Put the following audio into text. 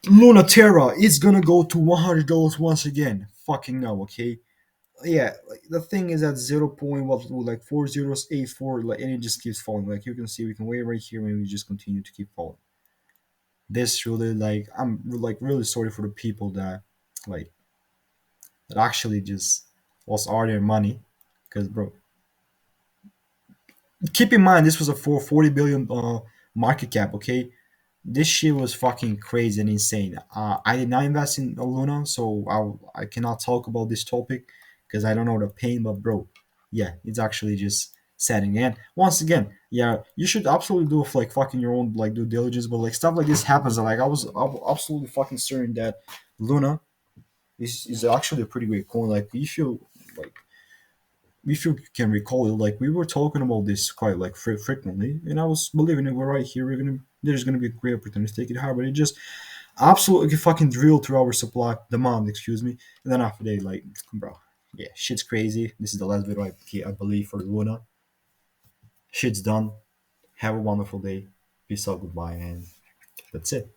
Luna Terra is gonna go to $100 once again. Fucking no, okay? Yeah, like, the thing is at 0. What, like 4084, like, and it just keeps falling. Like you can see, we can wait right here and we just continue to keep falling. This really, like, I'm like really sorry for the people that like that actually just lost all their money. Because bro, keep in mind this was a 40 billion market cap. Okay, this shit was fucking crazy and insane. I did not invest in Luna, so I cannot talk about this topic because I don't know the pain. But bro, yeah, it's actually just setting. And once again, yeah, you should absolutely do like fucking your own like due diligence. But like stuff like this happens. Like I was absolutely fucking certain that Luna is actually a pretty great coin. Like like if you can recall it, like we were talking about this quite like frequently, and I was believing it. We're right here. There's gonna be a great opportunity to take it hard, but it just absolutely fucking drilled through our supply demand. Excuse me. And then after that, like, bro, yeah, shit's crazy. This is the last video I believe for Luna. Shit's done. Have a wonderful day. Peace out. Goodbye, and that's it.